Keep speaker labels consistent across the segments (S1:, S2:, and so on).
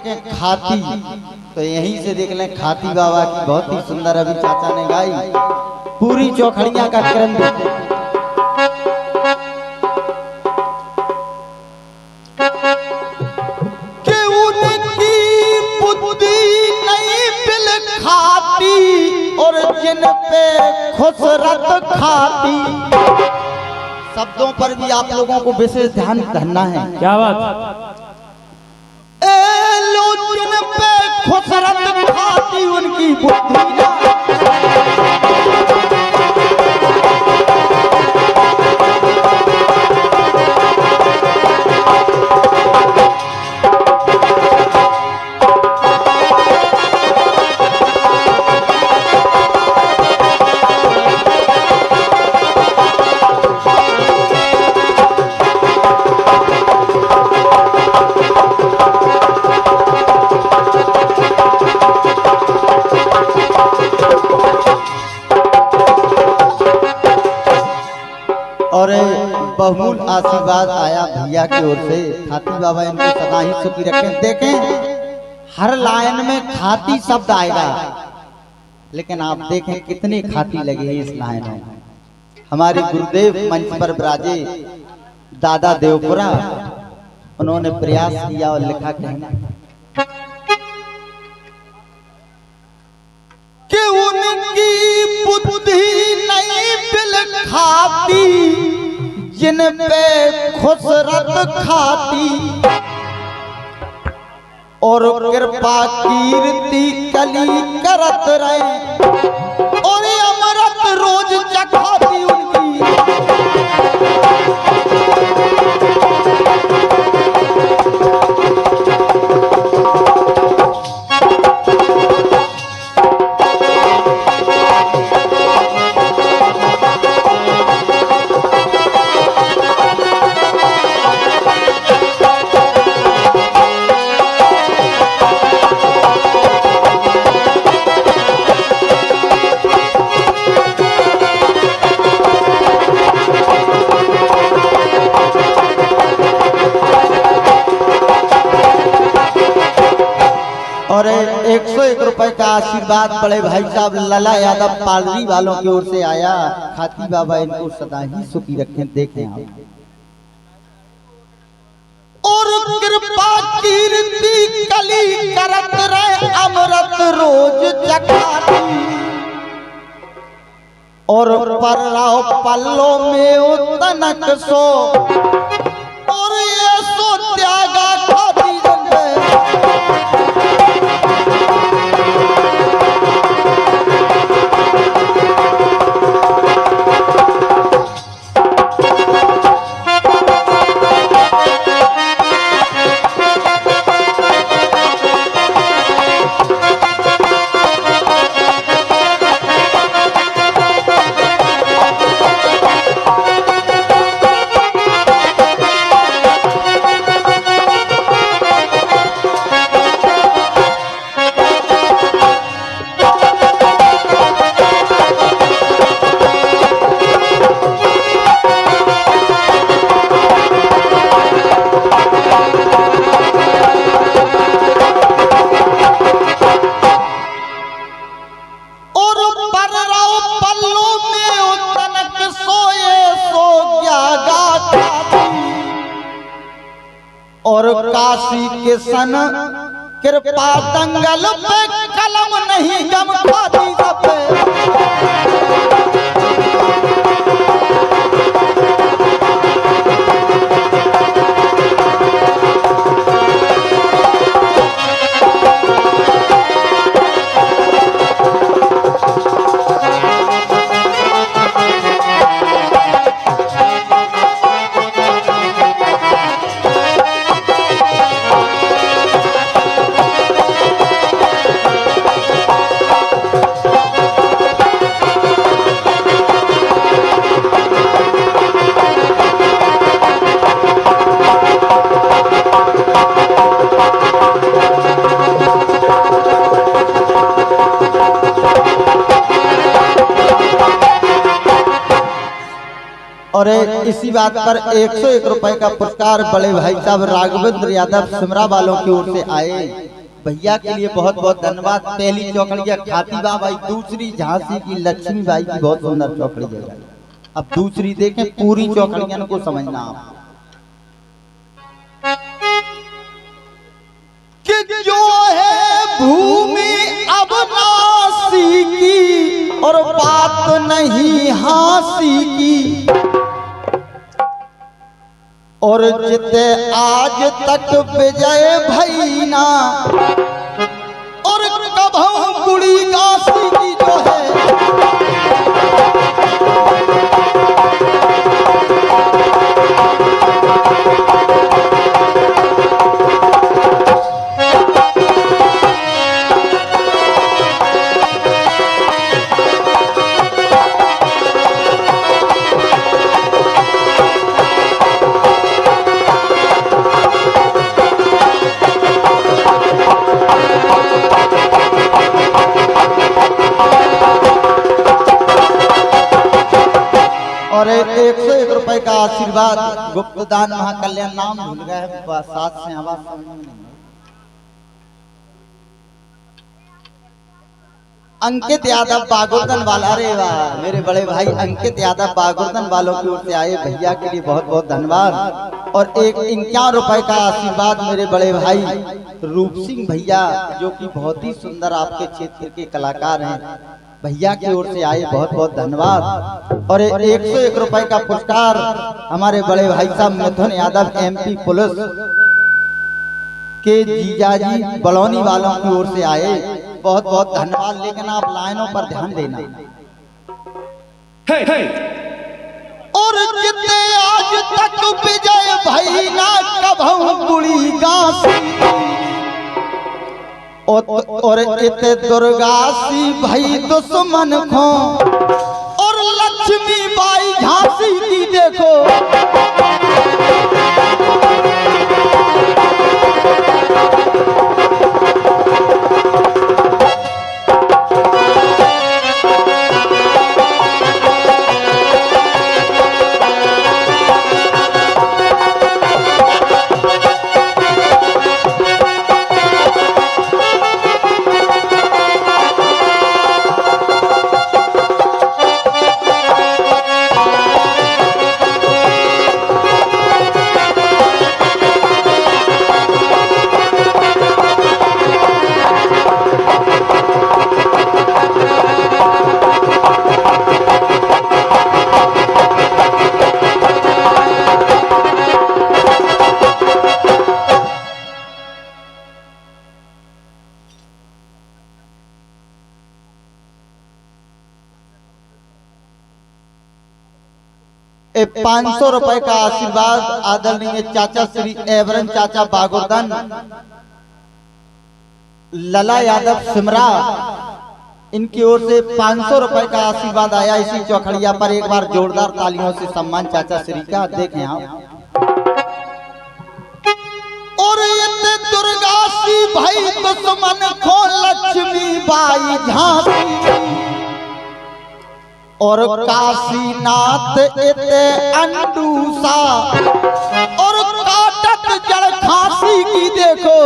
S1: देखें खाती, तो यहीं से देख लें खाती बाबा की बहुत ही सुंदर अभी चाचा ने गाई पूरी चौखड़ियां का क्रम
S2: कि उनकी बुद्धि नहीं बिल खाती
S1: और जिन पे खुसरत खाती। शब्दों पर भी आप लोगों को विशेष ध्यान करना है।
S3: क्या बात?
S1: जिन पे खुसरत खाती उनकी बुद्धि ना और बहुमूल आशीर्वाद आया भैया की ओर से। खाती बाबा इनको सदा ही सुखी रखें। देखें हर लाइन में खाती शब्द आएगा, लेकिन आप देखें कितने खाती लगे हैं इस लाइन में। हमारे गुरुदेव मंच पर विराजे दादा देवपुरा, उन्होंने प्रयास किया और लिखा कहना
S2: कि उनकी बुद्धि नहीं बिल खाती
S1: जिन पे खुसरत खाती और कृपा कीर्ति कली करत रहे
S2: और अमृत रोज चखाती उनकी।
S1: और 101 रुपए का आशीर्वाद बड़े भाई साहब लला यादव पालरी वालों की ओर से आया। खाती बाबा इनको सदा ही सुखी रखें। देखें आप
S2: और कृपा कीर्ति कली करत रहे अमृत रोज चखाती
S1: और परराव पल्लो में उतनक सो
S2: और ये सो त्यागा खाती जनते।
S1: और काशी के सन कृपा दंगल पे कलम नहीं जम खाती सब पे। और इसी बात पर 101 रुपए का पुरस्कार बड़े भाई साहब राघवेंद्र यादव सिमरा वालों की ओर से आए। भैया के लिए बहुत बहुत धन्यवाद। पहली चौकड़िया खाती बाबाई, दूसरी झांसी की लक्ष्मी बाई की बहुत सुंदर चौकड़ी है। अब दूसरी देखें, पूरी चौकड़ियां को समझना आप।
S2: कि जो है भूमि अविनाशी की और बात नहीं हासी की, और जिते आज तक विजय भईना और कभू कुड़ी काशी की जो है।
S1: और 101 रुपए का आशीर्वाद गुप्त दान महाकल्याण, नाम भूल गए हैं, साथ से आवाज समझ में नहीं। अंकित यादव बागुर्दन वाला, अरे वाह मेरे बड़े भाई अंकित यादव बागुर्दन वालों की ओर से आए भैया के लिए बहुत बहुत धन्यवाद। और 51 रुपए का आशीर्वाद मेरे बड़े भाई रूप सिंह भैया, जो कि बहुत ही सुंदर आपके क्षेत्र के कलाकार हैं, भैया की ओर से आए बहुत बहुत धन्यवाद। और 101 रुपए का पुरस्कार हमारे बड़े भाई साहब मिथुन यादव MP पुलिस के जीजाजी बलौनी वालों की ओर से आए, बहुत बहुत धन्यवाद। लेकिन आप लाइनों पर ध्यान देना।
S2: और जिते आज तक विजय भईना कभू कुड़ी काशी,
S1: और इते दुर्गासी
S2: भई दुश्मन खो, और लक्ष्मी बाई झांसी की देखो।
S1: ए 500 रुपए का आशीर्वाद आदरणीय चाचा श्री एवरन चाचा बागुर्दन, लला यादव सिमरा, इनकी ओर से 500 रुपए का आशीर्वाद आया इसी चौखड़िया पर। एक बार जोरदार तालियों से सम्मान चाचा श्री का देखें आप।
S2: और ये दुर्गासी भाई दुश्मन खो लक्ष्मी बाई झांसी,
S1: और काशीनाथ
S2: इते अंडूसा, और काटत जड़ खांसी की देखो।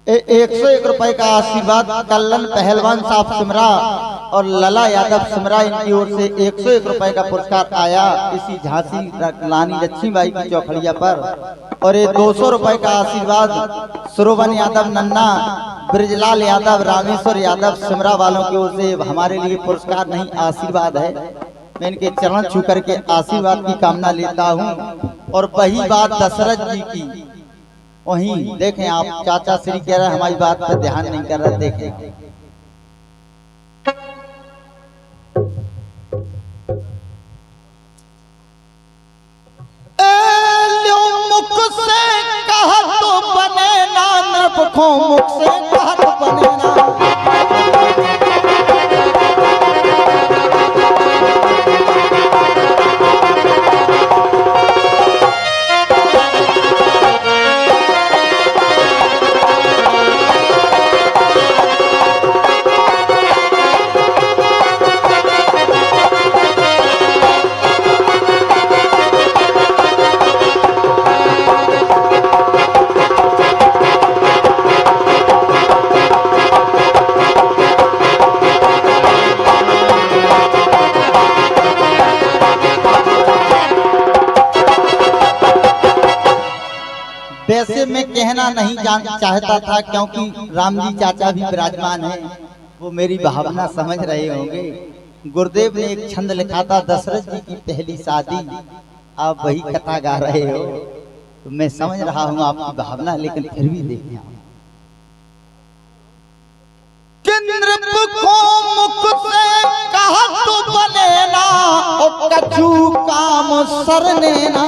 S1: एक 101 रुपए का आशीर्वाद कल्लन पहलवान साहब सिमरा और लला यादव सिमरा, इनकी ओर से 101 रुपए का पुरस्कार आया इसी झांसी रानी लक्ष्मीबाई की चौखड़िया पर। और ये 200 रुपए का आशीर्वाद सुरोवन यादव नन्ना, ब्रिजलाल यादव, रामेश्वर यादव सिमरा वालों की ओर से हमारे लिए पुरस्कार नहीं आशीर्वाद है। मैं इनके चरण छू करके आशीर्वाद की कामना लेता हूँ। और वही बात दशरथ जी की, वहीं देखें आप, चाचा श्री कह रहे हैं हमारी बात पर ध्यान नहीं कर रहे, देखें।
S2: मुख से कहा तो बने ना, नृप मुख से कहा तो बने ना।
S1: वैसे मैं कहना नहीं चाहता था, क्योंकि राम जी चाचा भी विराजमान हैं, वो मेरी भावना समझ रहे होंगे। गुरुदेव ने एक छंद लिखा था, दशरथ जी की पहली शादी, आप वही कथा गा रहे हो, तो मैं समझ रहा हूँ आपकी भावना, लेकिन फिर भी देखते हैं।
S2: मुख से कहा तो बने ना, कछु काम सरने ना।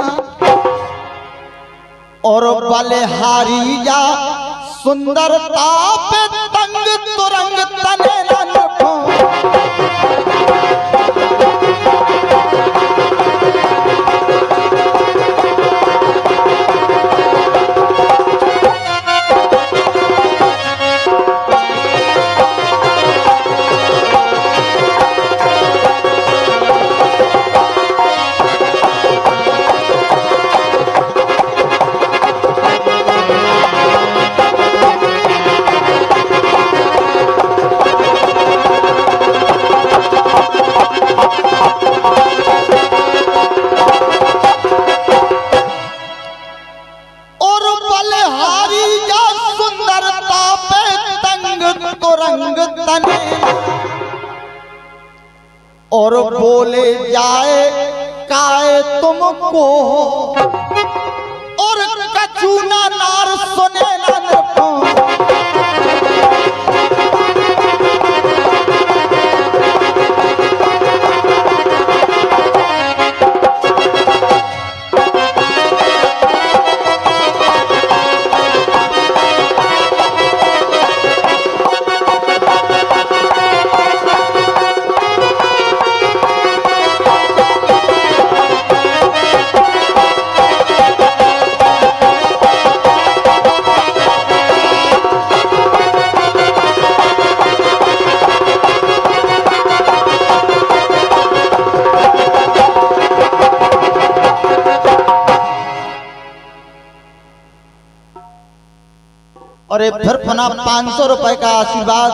S2: और बलिहारी जा सुंदरता पे तंग तुरंग तने न रखो। और बोले जाए काए तुमको, और कछु ना नार सुने ना नरको।
S1: और एक फिर पुनः 500 रुपए का आशीर्वाद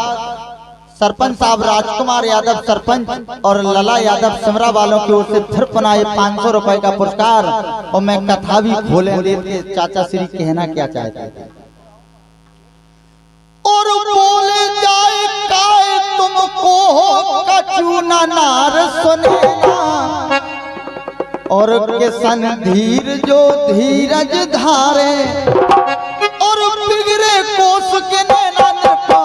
S1: सरपंच साहब राजकुमार यादव सरपंच और लला यादव सिमरा वालों की ओर से फिर पुनः ये 500 रुपए का पुरस्कार। और मैं कथा भी खोले देते, चाचा श्री कहना क्या चाहते थे।
S2: और बोले जाए काए तुमको, कछु ना नार सुनेना।
S1: और किसन धीर जो धीरज धारे,
S2: और बिगड़े कोस के नैना नरको।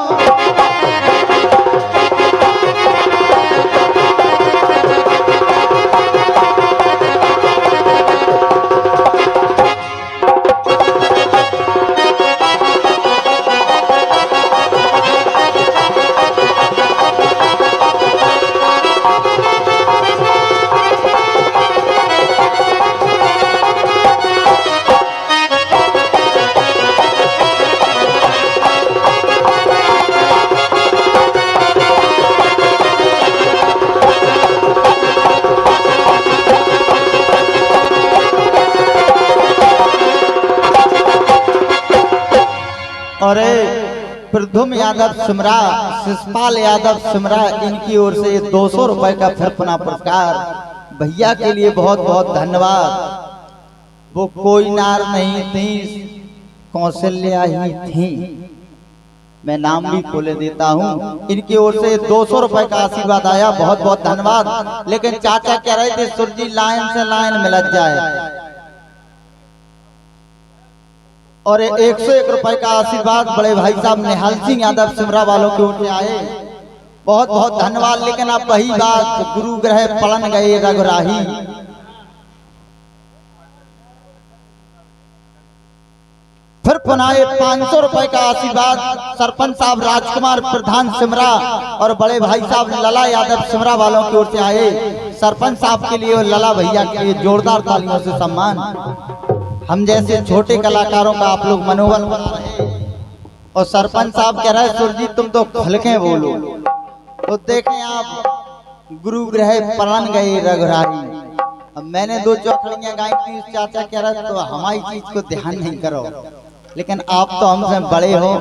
S1: और प्रधुम यादव सिमरा, शिषपाल यादव सिमरा, इनकी ओर से 200 रुपए का फिर पुनः पुरस्कार। भैया के लिए बहुत बहुत धन्यवाद। वो कोई नार नहीं थी, कौशल्या ही थी, मैं नाम भी खोले देता हूँ। इनकी ओर से 200 रुपए का आशीर्वाद आया, बहुत बहुत धन्यवाद। लेकिन चाचा कह रहे थे सुरजी लाइन से लाइन मिल जाए, और 101 रुपए का आशीर्वाद बड़े भाई साहब निहाल सिंह यादव सिमरा वालों की ओर से आए, बहुत बहुत धन्यवाद। लेकिन अब वही बात, गुरु ग्रह पड़न गए रघुराही। फिर पुनः 500 रुपए का आशीर्वाद सरपंच साहब राजकुमार प्रधान सिमरा और बड़े भाई साहब लला यादव सिमरा वालों की ओर से आए। सरपंच साहब के लिए और लला भैया के लिए जोरदार तालियों से सम्मान। हम जैसे छोटे कलाकारों का आप लोग मनोबल बना रहे और सरपंच साहब कह रहे सुरजीत तुम तो खुल के बोलो। तो देखें आप, गुरु ग्रह पड़न गए रघुराही। अब मैंने 2 चौखड़ियां गाई थी, उस चाचा कह रहे तो हमारी चीज को ध्यान नहीं करो, लेकिन आप तो हमसे बड़े हो,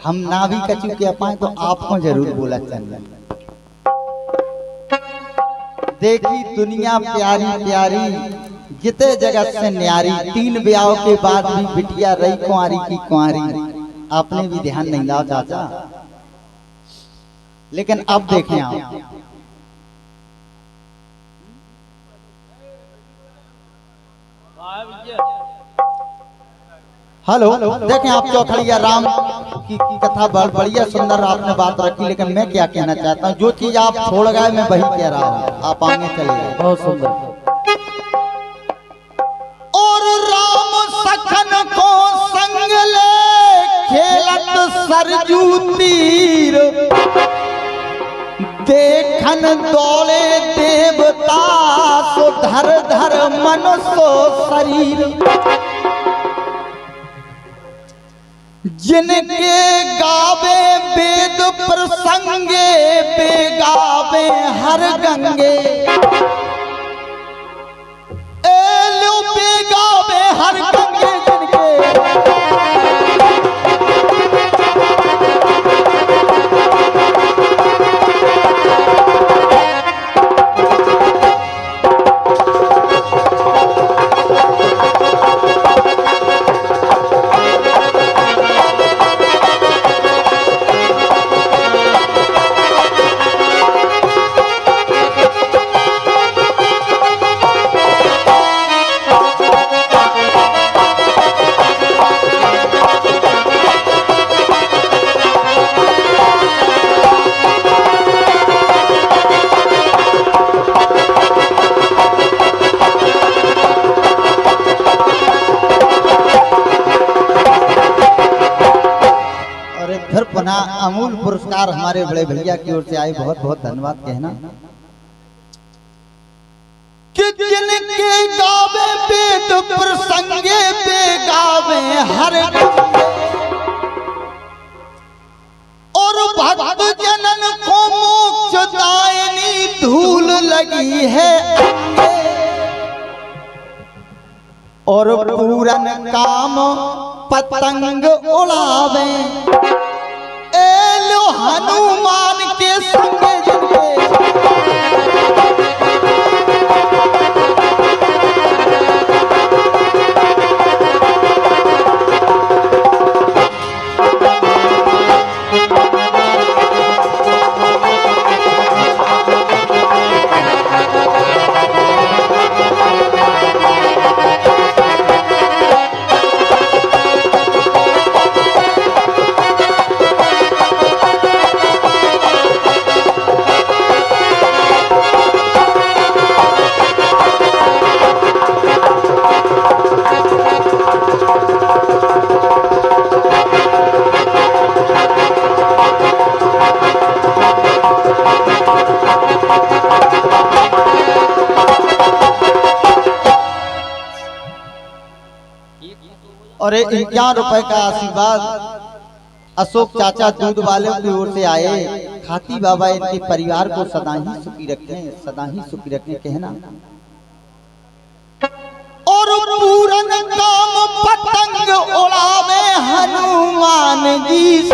S1: हम ना भी कचू के पाए तो आपको जरूर बोला चल। देखी दुनिया प्यारी प्यारी, जिते जगत से न्यारी, 3 ब्याह के बाद भी बिटिया रही कुंवारी की कुंवारी। आपने भी ध्यान नहीं लाओ चाचा। लेकिन अब देखें आप, हेलो देखें आप, चौखड़िया राम की कथा बढ़िया सुंदर आपने बात रखी। लेकिन मैं क्या कहना चाहता हूँ, जो चीज आप छोड़ गए मैं वही कह रहा हूँ, आप आगे चलिए।
S2: बहुत सुंदर। और राम सखन को संग ले खेलत सरजू तीर, देखन दौड़े देवता सो धर धर मनुष्य शरीर। जिनके गावे वेद प्रसंगे बेगावे हर गंगे, एलो बेगावे हर गंगे जिनके। फिर पुनः अमूल पुरस्कार हमारे बड़े भैया की ओर से आए, बहुत बहुत धन्यवाद कहना। कि जिनके गावे वेद प्रसंगे बेगावे हर गंगे, और भक्त जनन को मोक्ष दायिनी धूल लगी है अंगे, और पूरन काम पतंग उड़ावे एलो हनुमान के संग जिनके। और 51 रुपए का आशीर्वाद अशोक चाचा दूध वाले की ओर से आए। खाती बाबा इनके परिवार को सदा ही सुखी रखें, सदा ही सुखी रखें कहना। और पूरन काम पतंग उड़ावे हनुमान जी,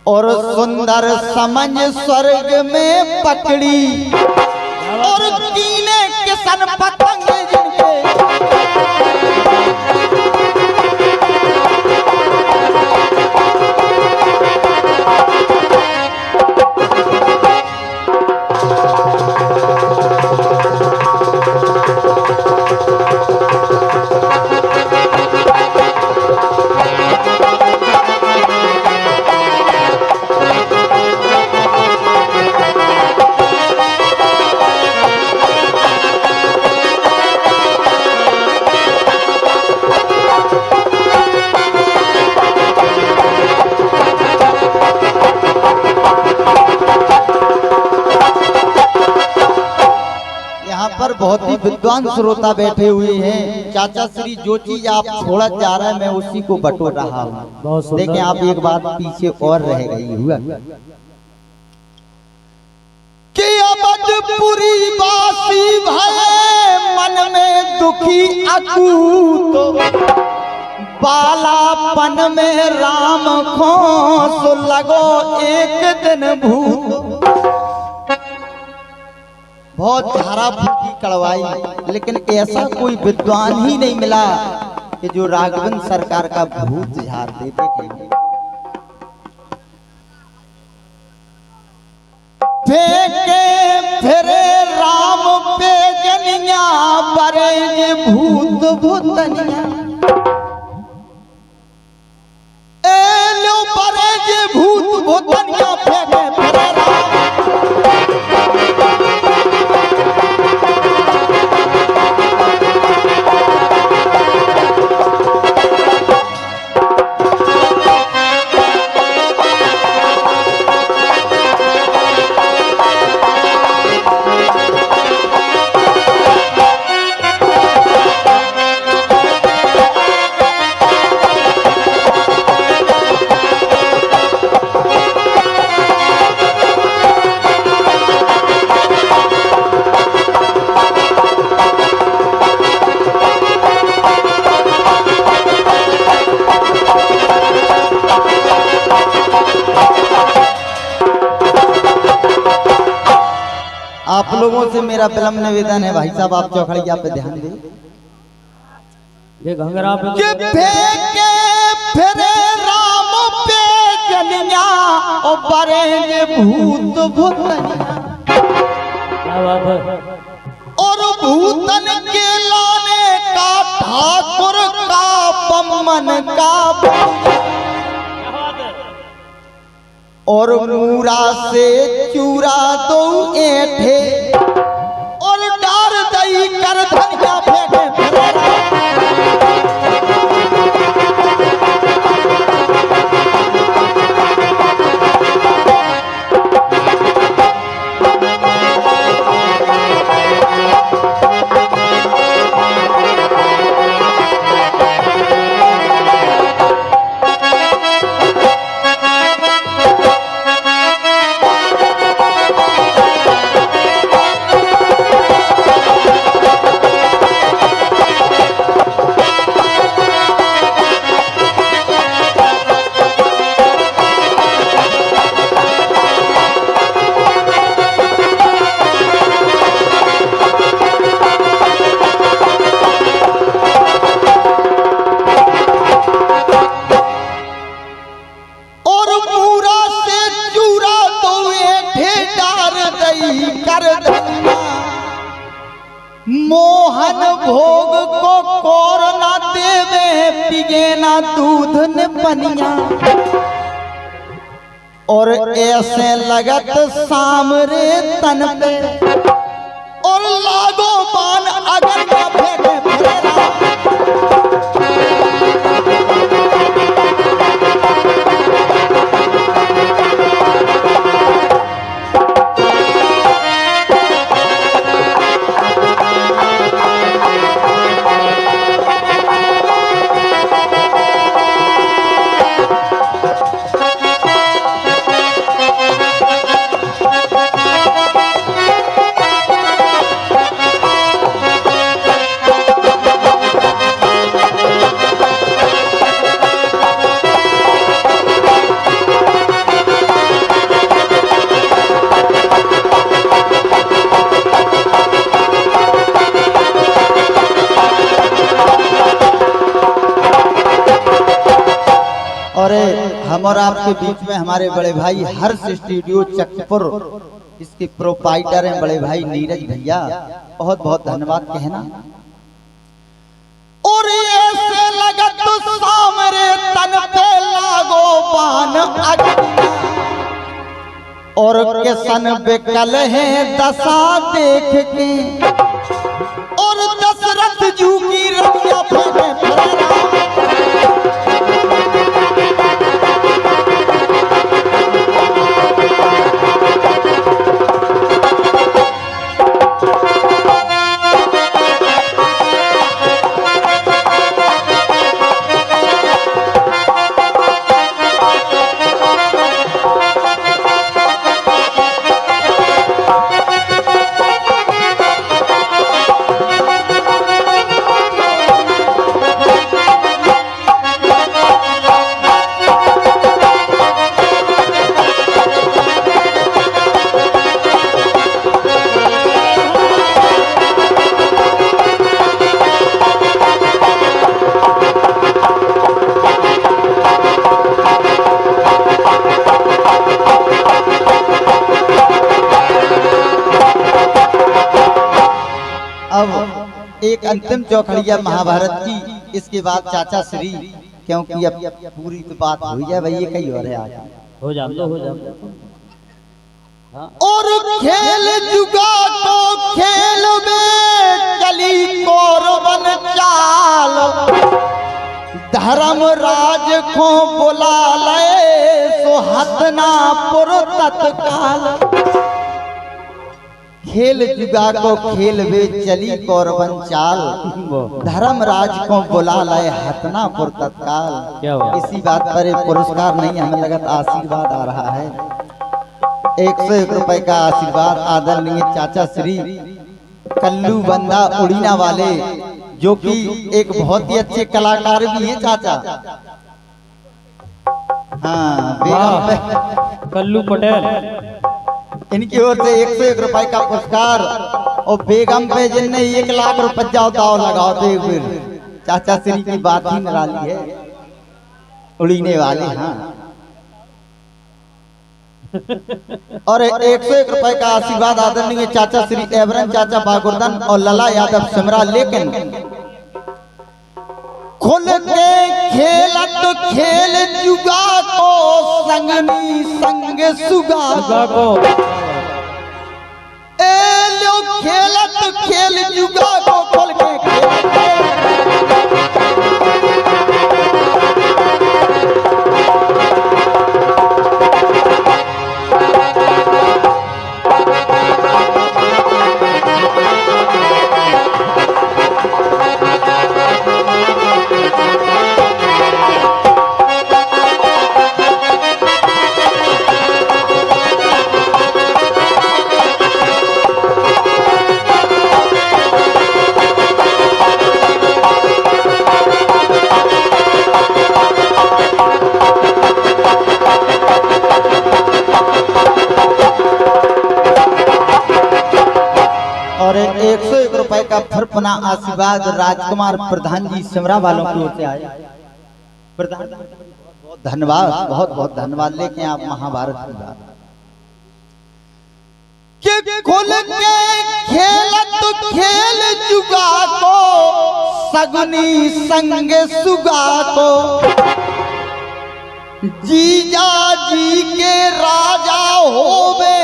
S2: और सुंदर समझ स्वर्ग में पकड़ी, और कीने किसन पतंग जिनके।
S1: विद्वान श्रोता बैठे हुए हैं। चाचा श्री जो चीज आप छोड़ा जा रहा है मैं उसी को बटोर रहा हूँ। देखें आप एक बात पीछे और रह गई हुआ कि अवधपुरी वासी भय मन में दुखी अकूत, बालापन में राम खोस लगो एक दिन भूत। बहुत धारा फूकी कड़वाई, लेकिन ऐसा कोई विद्वान ही नहीं मिला कि जो राघवन सरकार का भूत झाड़ दे। देखेंगे फेंके फिरे राम पे जनिया बरे भूत भूतनिया, एलो बरे भूत भूतनिया फेंके फिरे राम। आप लोगों से मेरा विलम्ब निवेदन है, भाई साहब आप चौखड़िया पे ध्यान दें।
S3: ये घंघरा पे
S1: कि फेंके फिरे राम पे जनिया और बरे भूत भूतनिया,
S3: क्या बात है।
S1: और भूतन के लाने का ठाकुर का बमन का और मूरा से चूरा दो ऐठे और डार दई कर धनिया फेंके फिरे राम। मोहन भोग को कोर ना देवे, पिगे ना दूध ने पनिया, और ऐसे लगत सामरे तन पे और लागो बान अगर का फेंके फिरे राम। और हम और आपके बीच में हमारे बड़े भाई हर्ष स्टूडियो चकपुर, इसके प्रोपाइटर हैं बड़े भाई नीरज भैया, बहुत बहुत धन्यवाद कहना। और ऐसे लगत तो सामरे तन पे लागो बान अग्नि, और किसन बेकल है दशा देख के, और दशरथ जू की रतिया फेंके फिरे राम। एक अंतिम चौखड़िया महाभारत की, इसके बाद चाचा श्री, क्योंकि अब पूरी तो बात हो जाए भाई, ये कहीं और है आज।
S3: हो जा लो, हो जा लो। हाँ।
S1: और खेल जुगा को खेल में चली कौरवन चाल, धर्मराज को बुला ले सो हतनापुर तत्काल। खेल जुगा को खेल वे चली कौरवन चाल, धर्मराज को बुला लाए हतनापुर तत्काल।
S3: क्या हुआ?
S1: इसी बात पर एक पुरस्कार नहीं, हमें लगा आशीर्वाद आ रहा है। 101 रुपए का आशीर्वाद आदरणीय चाचा श्री कल्लू बंदा उड़ीना वाले, जो कि एक बहुत ही अच्छे कलाकार भी हैं चाचा। हाँ,
S3: कल्लू पटेल,
S1: इनकी ओर से 101 रुपए का पुरस्कार। और बेगम पे जिनने 1 लाख रुपए जाओ दाव लगाओ तो फिर चाचा श्री की बात ही निराली है, उड़ीने वाले। हाँ, और 101 रुपए का आशीर्वाद आदरणीय चाचा श्री एवरन चाचा बागुरदन और लला यादव सिमरा। लेकिन खुल के खेलत खेल जुगा को संगनी संग सुगा
S3: को
S1: ए लो खेलत खेल जुगा को खुल के और 101 रुपए का फिर पुनः आशीर्वाद राजकुमार प्रधान जी सिमरा वालों की ओर से आए। प्रधान बहुत धन्यवाद, बहुत बहुत धन्यवाद। लेके आप महाभारत की बात के खोल के खेलत खेल जुगा को सगुनी संग सुगा को, जीजा जी के राजा होवे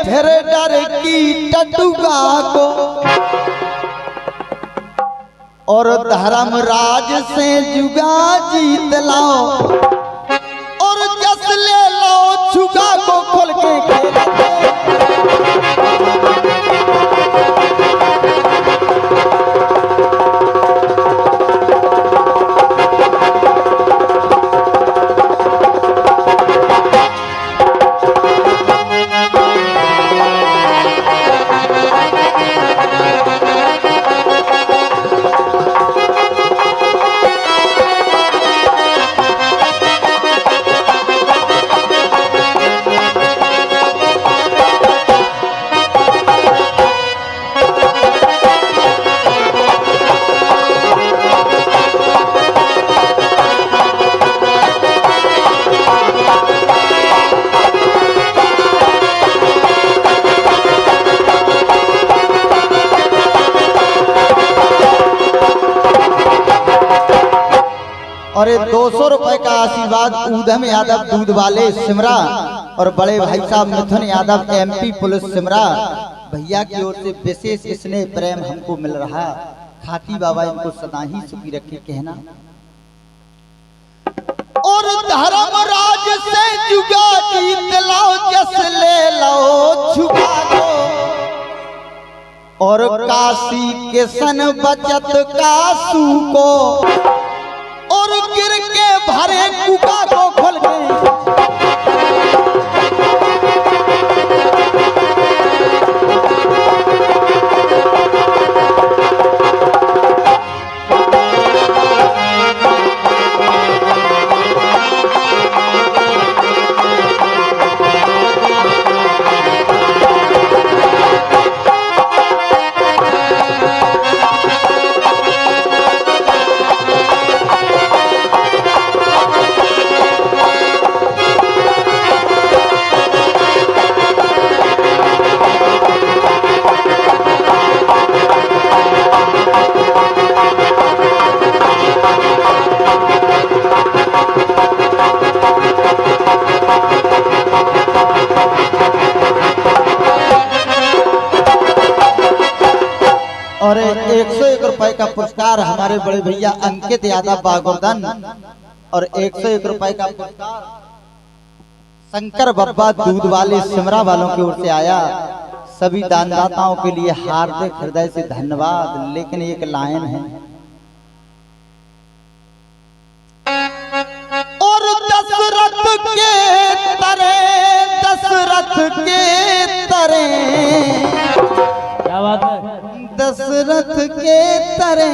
S1: फिर डर की टटुगा को। और धर्मराज से जुगा जीत लाओ और जस ले लो छुगा को खोल के और 200 रुपए का आशीर्वाद ऊधम यादव दूध वाले सिमरा और बड़े भाई साहब मिथुन यादव एमपी पुलिस सिमरा भैया की ओर से विशेष स्नेह प्रेम हमको मिल रहा। खाती बाबा इनको सदा ही सुखी रखे कहना। और धर्मराज से जुगा जीत लाओ जस ले लो छुपा दो, और काशी के सन बचत कासू को और गिर के भरे कुका को खोल के हमारे बड़े भैया अंकित यादव बागोर्दन और 101 रुपए का पुरस्कार शंकर बब्बा दूध वाले सिमरा वालों की ओर से आया। सभी दानदाताओं के लिए हार्दिक हृदय से धन्यवाद। लेकिन एक लाइन है, और दशरथ के तरह
S3: क्या बात है?
S1: दशरथ के तरह।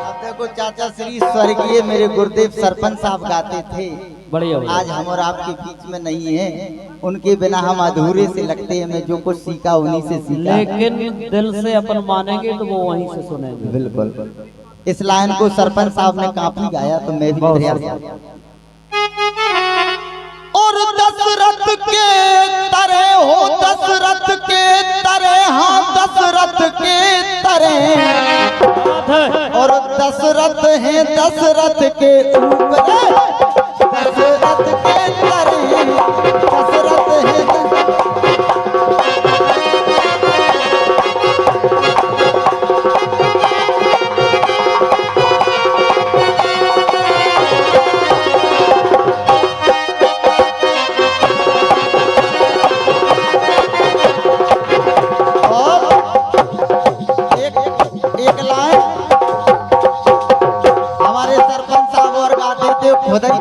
S1: अब देखो चाचा श्री स्वर्गीय मेरे गुरुदेव सरपंच साहब गाते थे,
S3: बढ़िया बढ़िया।
S1: आज हम और आपके बीच में नहीं है, उनके बिना हम अधूरे से लगते हैं। मैं जो कुछ सीखा उन्हीं से सीखा।
S3: लेकिन दिल से अपन मानेंगे तो वो वहीं से सुनेंगे।
S1: बिल्कुल। इस लाइन को सरपंच साहब ने काफी गाया तो मैं भी प्रयास किया। और दशरथ के तरह हो, दशरथ के तरह, हाँ दशरथ के तरह। और दशरथ है दशरथ के ऊपर, दशरथ के तरह, दशरथ है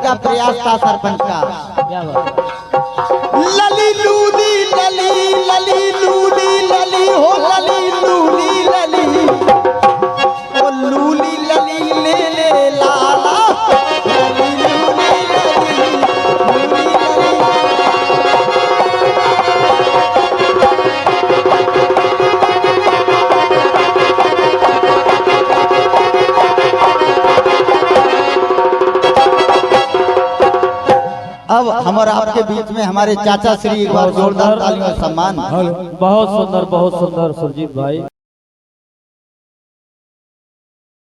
S1: का प्रयास था सरपंच का।
S3: क्या बात है?
S1: लली लूली लली, लली लूली लली हो, लली लूली लली, ओ लूली लली ले ले लाला, लली लूली लली, लूली लली। अब हमारे आपके बीच में हमारे चाचा श्री एक बार जोरदार तालियों से सम्मान।
S3: बहुत सुंदर सुरजीत भाई।